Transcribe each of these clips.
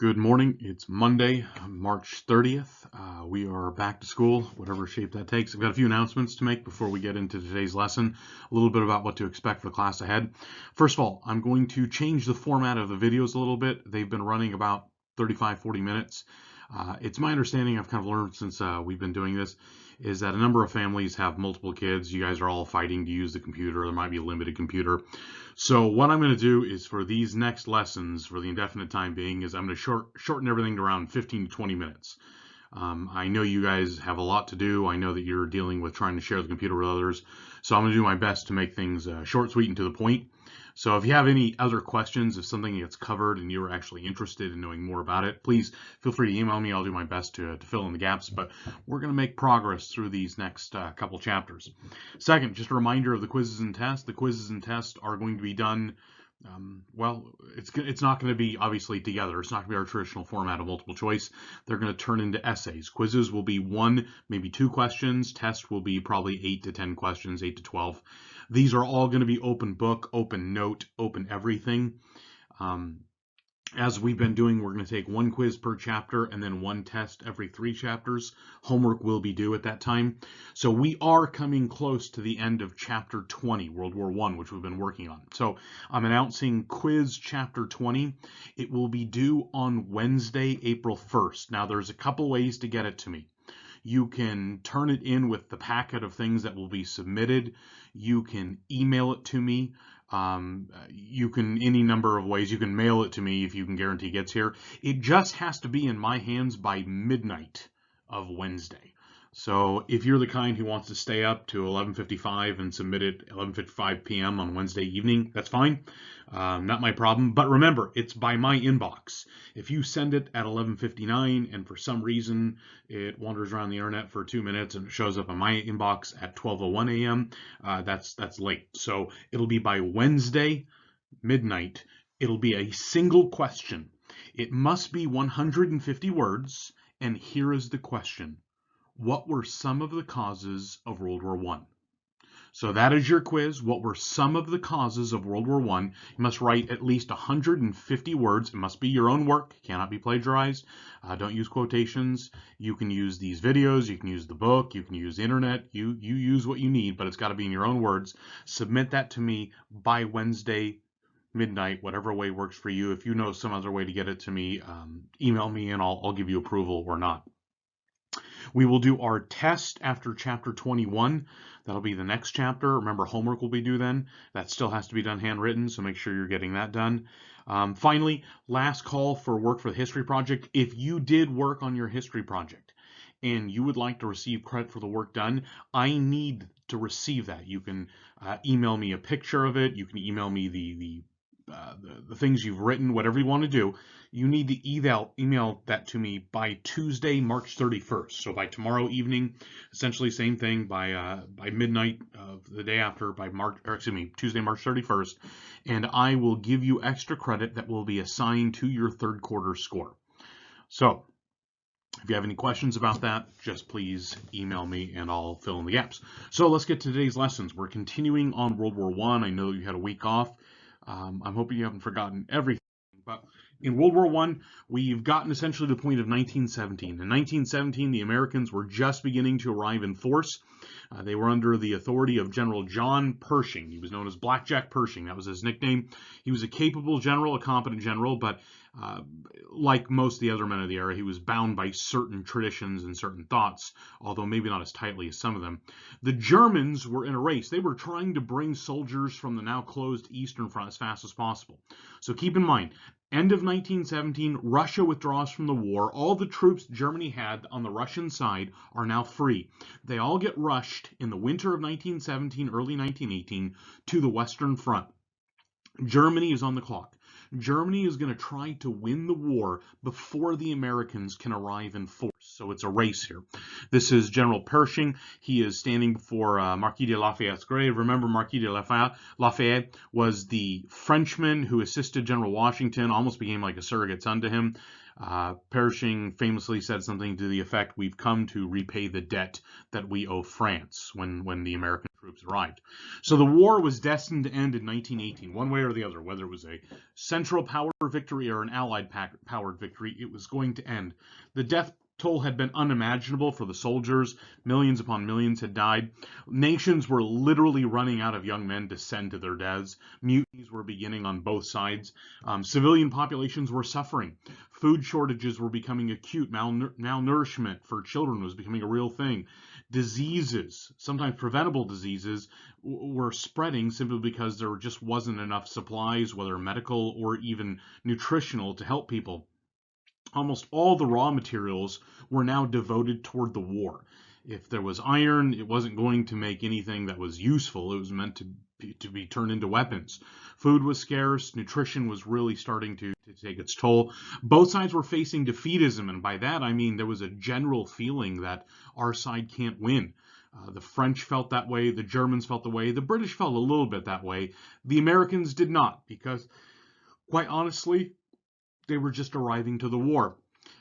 Good morning. It's Monday, March 30th. We are back to school, whatever shape that takes. I've got a few announcements to make before we get into today's lesson, a little bit about what to expect for the class ahead. First of all, I'm going to change the format of the videos a little bit. They've been running about 35-40 minutes. It's my understanding, I've kind of learned since we've been doing this, is that a number of families have multiple kids. You guys are all fighting to use the computer. There might be a limited computer. So what I'm going to do is for these next lessons, for the indefinite time being, is I'm going to shorten everything to around 15 to 20 minutes. I know you guys have a lot to do. I know that you're dealing with trying to share the computer with others. So I'm going to do my best to make things short, sweet, and to the point. So if you have any other questions, if something gets covered and you're actually interested in knowing more about it, please feel free to email me. I'll do my best to fill in the gaps, but we're going to make progress through these next couple chapters. Second, just a reminder of the quizzes and tests. The quizzes and tests are going to be done, it's not going to be obviously together. It's not going to be our traditional format of multiple choice. They're going to turn into essays. Quizzes will be 1, maybe 2 questions. Tests will be probably 8 to 10 questions, 8 to 12. These are all going to be open book, open note, open everything. As we've been doing, we're going to take 1 quiz per chapter and then 1 test every 3 chapters. Homework will be due at that time. So we are coming close to the end of chapter 20, World War I, which we've been working on. So I'm announcing quiz chapter 20. It will be due on Wednesday, April 1st. Now there's a couple ways to get it to me. You can turn it in with the packet of things that will be submitted. You can email it to me. You can, any number of ways. You can mail it to me if you can guarantee it gets here. It just has to be in my hands by midnight of Wednesday. So if you're the kind who wants to stay up to 11:55 and submit it 11:55 p.m. on Wednesday evening, that's fine. Not my problem. But remember, it's by my inbox. If you send it at 11:59 and for some reason it wanders around the internet for 2 minutes and it shows up on my inbox at 12:01 a.m., that's late. So it'll be by Wednesday midnight. It'll be a single question. It must be 150 words, and here is the question. What were some of the causes of World War I? So that is your quiz. What were some of the causes of World War I? You must write at least 150 words. It must be your own work. It cannot be plagiarized. Don't use quotations. You can use these videos. You can use the book. You can use the internet. You use what you need, but it's got to be in your own words. Submit that to me by Wednesday midnight, whatever way works for you. If you know some other way to get it to me, email me and I'll give you approval or not. We will do our test after chapter 21. That'll be the next chapter. Remember, homework will be due then. That still has to be done handwritten, so make sure you're getting that done. Finally, last call for work for the history project. If you did work on your history project and you would like to receive credit for the work done, I need to receive that. You can email me a picture of it. You can email me the things you've written, whatever you want to do. You need to email that to me by Tuesday, March 31st. So by tomorrow evening, essentially same thing, by midnight of the day after, Tuesday, March 31st, and I will give you extra credit that will be assigned to your 3rd quarter score. So if you have any questions about that, just please email me and I'll fill in the gaps. So let's get to today's lessons. We're continuing on World War I. I know you had a week off. I'm hoping you haven't forgotten everything, but in World War I, we've gotten essentially to the point of 1917. In 1917, the Americans were just beginning to arrive in force. They were under the authority of General John Pershing. He was known as Blackjack Pershing. That was his nickname. He was a capable general, a competent general, but like most of the other men of the era, he was bound by certain traditions and certain thoughts, although maybe not as tightly as some of them. The Germans were in a race. They were trying to bring soldiers from the now closed Eastern Front as fast as possible. So keep in mind, end of 1917, Russia withdraws from the war. All the troops Germany had on the Russian side are now free. They all get rushed in the winter of 1917, early 1918, to the Western Front. Germany is on the clock. Germany is going to try to win the war before the Americans can arrive in force. So it's a race here. This is General Pershing. He is standing before Marquis de Lafayette's grave. Remember, Marquis de Lafayette was the Frenchman who assisted General Washington, almost became like a surrogate son to him. Pershing famously said something to the effect, "We've come to repay the debt that we owe France," when the American troops arrived. So the war was destined to end in 1918, one way or the other, whether it was a Central Power victory or an Allied powered victory, it was going to end. The death toll had been unimaginable for the soldiers. Millions upon millions had died. Nations were literally running out of young men to send to their deaths. Mutinies were beginning on both sides. Civilian populations were suffering. Food shortages were becoming acute. Malnourishment for children was becoming a real thing. Diseases, sometimes preventable diseases, were spreading simply because there just wasn't enough supplies, whether medical or even nutritional, to help people. Almost all the raw materials were now devoted toward the war. If there was iron, it wasn't going to make anything that was useful. It was meant to be turned into weapons. Food was scarce. Nutrition was really starting to take its toll. Both sides were facing defeatism, and by that I mean there was a general feeling that our side can't win. The French felt that way. The Germans felt the way. The British felt a little bit that way. The Americans did not, because, quite honestly, they were just arriving to the war.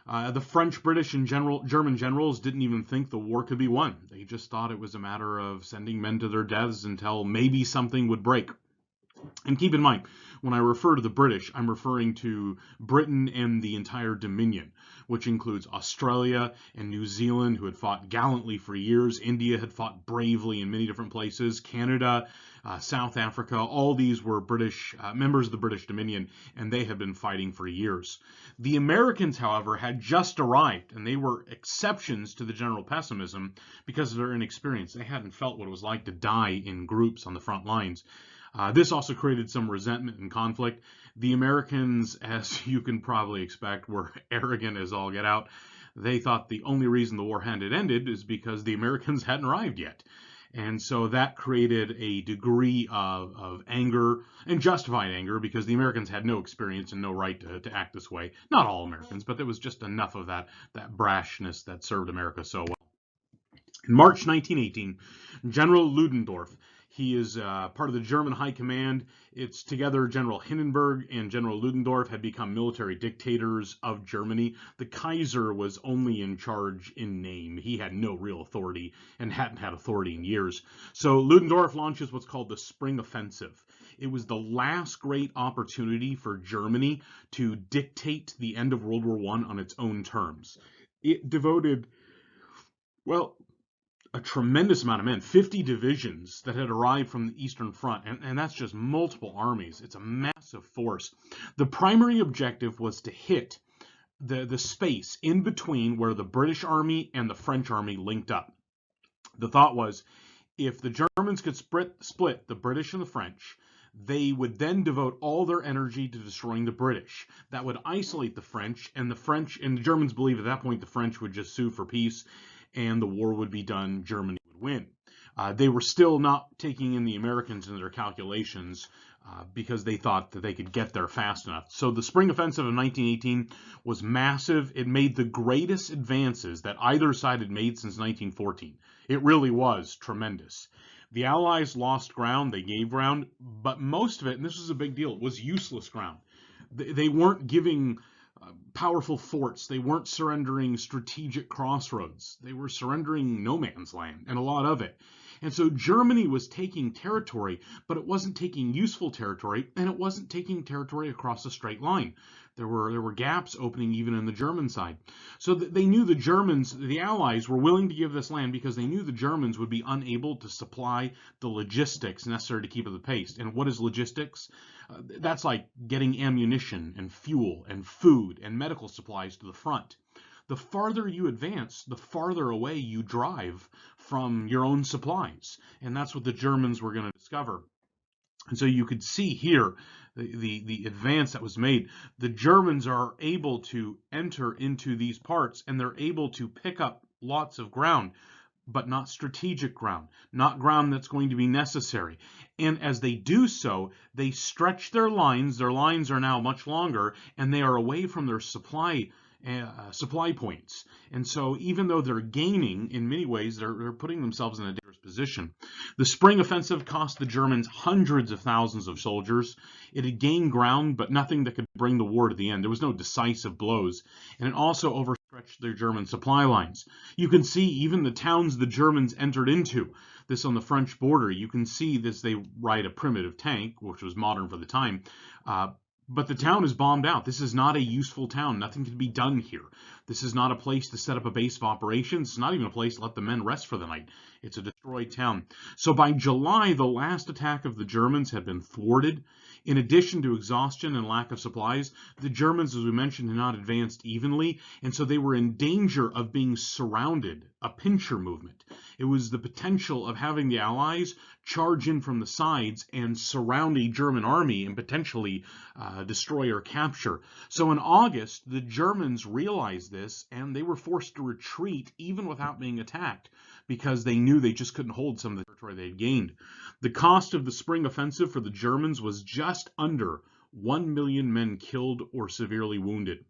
The French, British, and German generals didn't even think the war could be won. They just thought it was a matter of sending men to their deaths until maybe something would break. And keep in mind, when I refer to the British, I'm referring to Britain and the entire Dominion, which includes Australia and New Zealand, who had fought gallantly for years. India had fought bravely in many different places. Canada, South Africa, all these were British members of the British Dominion, and they had been fighting for years. The Americans, however, had just arrived, and they were exceptions to the general pessimism because of their inexperience. They hadn't felt what it was like to die in groups on the front lines. This also created some resentment and conflict. The Americans, as you can probably expect, were arrogant as all get out. They thought the only reason the war hadn't ended is because the Americans hadn't arrived yet. And so that created a degree of anger, and justified anger, because the Americans had no experience and no right to act this way. Not all Americans, but there was just enough of that brashness that served America so well. In March 1918, General Ludendorff, he is part of the German High Command. It's together General Hindenburg and General Ludendorff had become military dictators of Germany. The Kaiser was only in charge in name. He had no real authority and hadn't had authority in years. So Ludendorff launches what's called the Spring Offensive. It was the last great opportunity for Germany to dictate the end of World War I on its own terms. It devoted, well, a tremendous amount of men, 50 divisions that had arrived from the Eastern Front, and that's just multiple armies. It's a massive force. The primary objective was to hit the space in between where the British Army and the French Army linked up. The thought was, if the Germans could split the British and the French, they would then devote all their energy to destroying the British. That would isolate the French, and the Germans believed at that point the French would just sue for peace, and the war would be done, Germany would win. They were still not taking in the Americans in their calculations because they thought that they could get there fast enough. So the Spring Offensive of 1918 was massive. It made the greatest advances that either side had made since 1914. It really was tremendous. The Allies lost ground, they gave ground, but most of it, and this was a big deal, was useless ground. They weren't giving powerful forts. They weren't surrendering strategic crossroads. They were surrendering no man's land, and a lot of it. And so Germany was taking territory, but it wasn't taking useful territory, and it wasn't taking territory across a straight line. There were gaps opening even in the German side. So they knew the Germans, the Allies, were willing to give this land because they knew the Germans would be unable to supply the logistics necessary to keep up the pace. And what is logistics? That's like getting ammunition and fuel and food and medical supplies to the front. The farther you advance, the farther away you drive from your own supplies. And that's what the Germans were going to discover. And so you could see here the advance that was made. The Germans are able to enter into these parts, and they're able to pick up lots of ground, but not strategic ground, not ground that's going to be necessary. And as they do so, they stretch their lines. Their lines are now much longer, and they are away from their supply supply points. And so even though they're gaining, in many ways, they're putting themselves in a dangerous position. The spring offensive cost the Germans hundreds of thousands of soldiers. It had gained ground, but nothing that could bring the war to the end. There was no decisive blows. And it also overstretched their German supply lines. You can see even the towns the Germans entered into, this on the French border, you can see this, they ride a primitive tank, which was modern for the time, but the town is bombed out. This is not a useful town. Nothing can be done here. This is not a place to set up a base of operations. It's not even a place to let the men rest for the night. It's a destroyed town. So by July, the last attack of the Germans had been thwarted. In addition to exhaustion and lack of supplies, the Germans, as we mentioned, had not advanced evenly, and so they were in danger of being surrounded, a pincher movement. It was the potential of having the Allies charge in from the sides and surround a German army and potentially destroy or capture. So in August, the Germans realized this, and they were forced to retreat even without being attacked, because they knew they just couldn't hold some of the territory they had gained. The cost of the spring offensive for the Germans was just under 1 million men killed or severely wounded.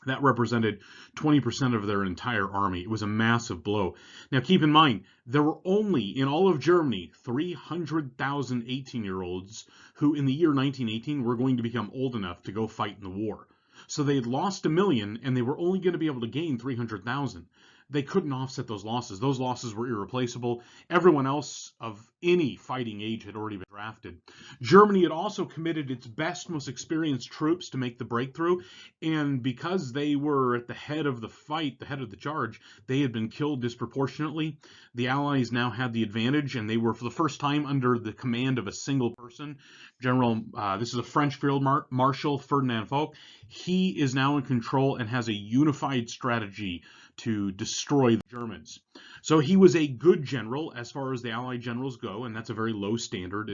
That represented 20% of their entire army. It was a massive blow. Now keep in mind, there were only, in all of Germany, 300,000 18-year-olds who in the year 1918 were going to become old enough to go fight in the war. So they had lost 1 million, and they were only going to be able to gain 300,000. They couldn't offset those losses. Those losses were irreplaceable. Everyone else of any fighting age had already been drafted. Germany had also committed its best, most experienced troops to make the breakthrough, and because they were at the head of the fight, the head of the charge, they had been killed disproportionately. The Allies now had the advantage, and they were for the first time under the command of a single person. This is a French Field Marshal, Ferdinand Foch. He is now in control and has a unified strategy to destroy the Germans. So he was a good general as far as the Allied generals go, and that's a very low standard.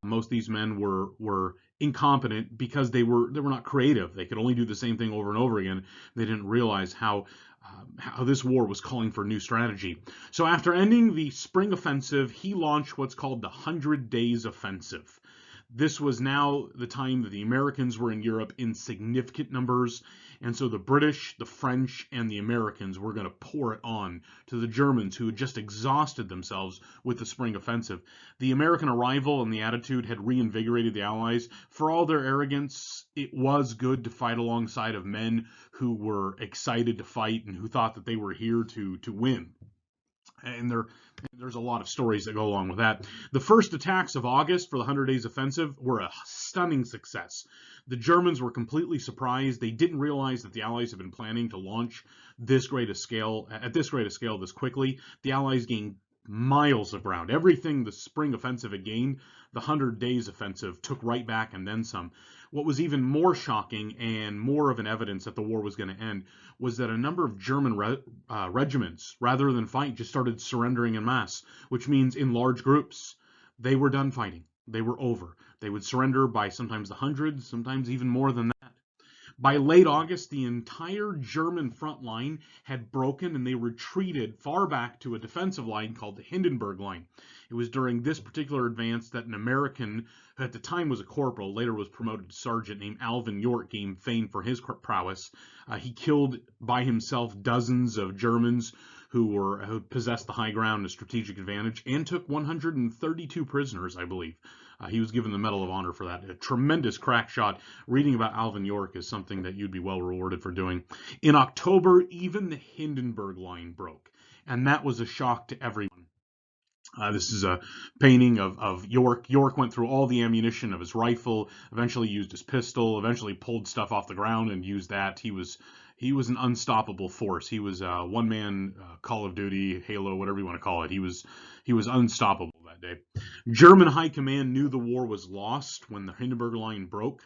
Most of these men were incompetent because they were not creative. They could only do the same thing over and over again. They didn't realize how this war was calling for new strategy. So after ending the spring offensive, he launched what's called the 100 Days Offensive. This was now the time that the Americans were in Europe in significant numbers, and so the British, the French, and the Americans were going to pour it on to the Germans, who had just exhausted themselves with the spring offensive. The American arrival and the attitude had reinvigorated the Allies. For all their arrogance, it was good to fight alongside of men who were excited to fight and who thought that they were here to win. And there's a lot of stories that go along with that. The first attacks of August for the 100 Days Offensive were a stunning success. The Germans were completely surprised. They didn't realize that the Allies had been planning to launch at this great a scale this quickly. The Allies gained miles of ground. Everything the spring offensive had gained, the 100 Days Offensive took right back and then some. What was even more shocking and more of an evidence that the war was going to end was that a number of German regiments, rather than fight, just started surrendering en masse, which means in large groups. They were done fighting. They were over. They would surrender by sometimes the hundreds, sometimes even more than that. By late August, the entire German front line had broken, and they retreated far back to a defensive line called the Hindenburg Line. It was during this particular advance that an American, who at the time was a corporal, later was promoted to sergeant, named Alvin York, gained fame for his prowess. He killed by himself dozens of Germans who possessed the high ground and a strategic advantage, and took 132 prisoners, I believe. He was given the Medal of Honor for that. A tremendous crack shot. Reading about Alvin York is something that you'd be well rewarded for doing. In October, even the Hindenburg Line broke, and that was a shock to everyone. This is a painting of York. York went through all the ammunition of his rifle, eventually used his pistol, eventually pulled stuff off the ground and used that. He was an unstoppable force. He was one-man Call of Duty, Halo, whatever you want to call it. He was unstoppable that day. German high command knew the war was lost when the Hindenburg Line broke,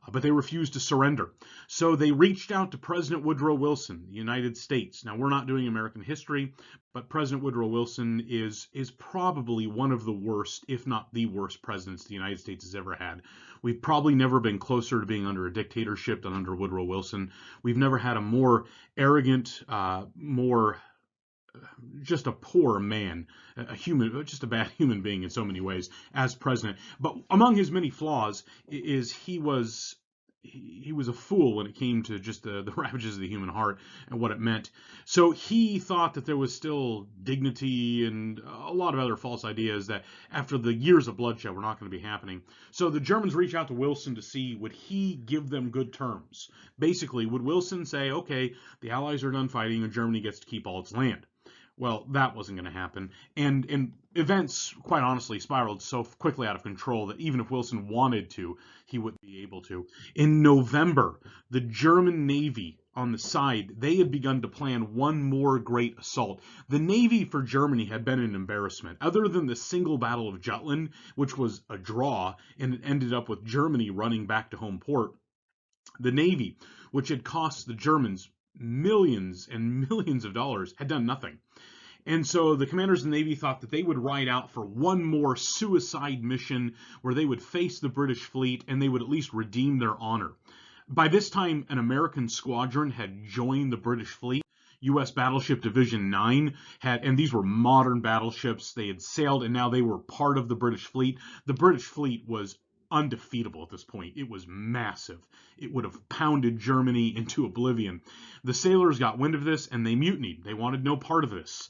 but they refused to surrender. So they reached out to President Woodrow Wilson, the United States. Now, we're not doing American history, but President Woodrow Wilson is probably one of the worst, if not the worst, presidents the United States has ever had. We've probably never been closer to being under a dictatorship than under Woodrow Wilson. We've never had a more arrogant, just a poor man, just a bad human being in so many ways as president. But among his many flaws is he was he was a fool when it came to just the ravages of the human heart and what it meant. So he thought that there was still dignity and a lot of other false ideas that after the years of bloodshed were not going to be happening. So the Germans reach out to Wilson to see would he give them good terms. Basically, would Wilson say, okay, the Allies are done fighting and Germany gets to keep all its land? Well, that wasn't going to happen. And events, quite honestly, spiraled so quickly out of control that even if Wilson wanted to, he wouldn't be able to. In November, the German Navy on the side, they had begun to plan one more great assault. The Navy for Germany had been an embarrassment. Other than the single Battle of Jutland, which was a draw, and it ended up with Germany running back to home port, the Navy, which had cost the Germans millions and millions of dollars, had done nothing. And so the commanders of the Navy thought that they would ride out for one more suicide mission where they would face the British fleet and they would at least redeem their honor. By this time, an American squadron had joined the British fleet. U.S. Battleship Division 9 had, and these were modern battleships. They had sailed and now they were part of the British fleet. The British fleet was undefeatable at this point. It was massive. It would have pounded Germany into oblivion. The sailors got wind of this and they mutinied. They wanted no part of this.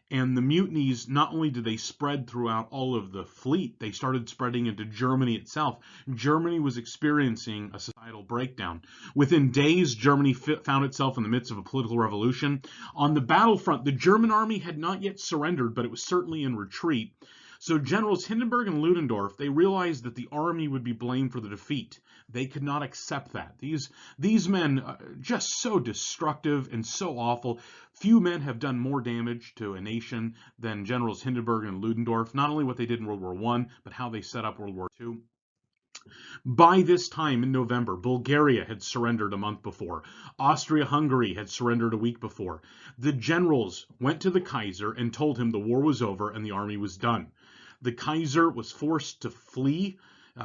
And the mutinies, not only did they spread throughout all of the fleet, they started spreading into Germany itself. Germany was experiencing a societal breakdown. Within days, Germany found itself in the midst of a political revolution. On the battlefront, the German army had not yet surrendered, but it was certainly in retreat. So Generals Hindenburg and Ludendorff, they realized that the army would be blamed for the defeat. They could not accept that. These men, just so destructive and so awful. Few men have done more damage to a nation than Generals Hindenburg and Ludendorff, not only what they did in World War I, but how they set up World War II. By this time in November, Bulgaria had surrendered a month before. Austria-Hungary had surrendered a week before. The generals went to the Kaiser and told him the war was over and the army was done. The Kaiser was forced to flee.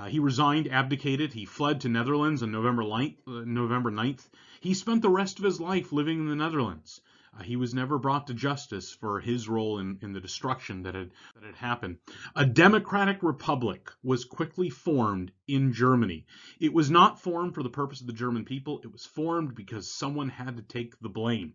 He resigned, abdicated. He fled to Netherlands on November 9th. He spent the rest of his life living in the Netherlands. He was never brought to justice for his role in the destruction that had happened. A democratic republic was quickly formed in Germany. It was not formed for the purpose of the German people. It was formed because someone had to take the blame.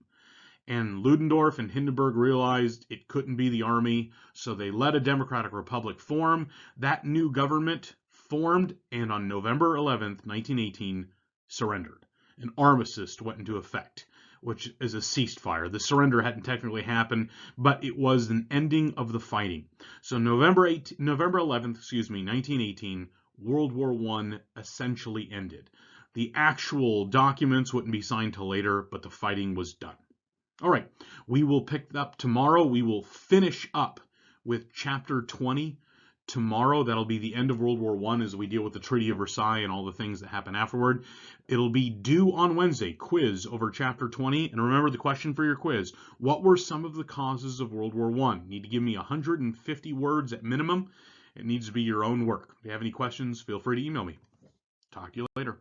And Ludendorff and Hindenburg realized it couldn't be the army, so they let a democratic republic form. That new government formed, and on November 11th, 1918, surrendered. An armistice went into effect, which is a ceasefire. The surrender hadn't technically happened, but it was an ending of the fighting. So November 11th, 1918, World War I essentially ended. The actual documents wouldn't be signed till later, but the fighting was done. All right, we will pick up tomorrow. We will finish up with chapter 20 tomorrow. That'll be the end of World War I as we deal with the Treaty of Versailles and all the things that happen afterward. It'll be due on Wednesday, quiz over chapter 20. And remember the question for your quiz: what were some of the causes of World War I? You need to give me 150 words at minimum. It needs to be your own work. If you have any questions, feel free to email me. Talk to you later.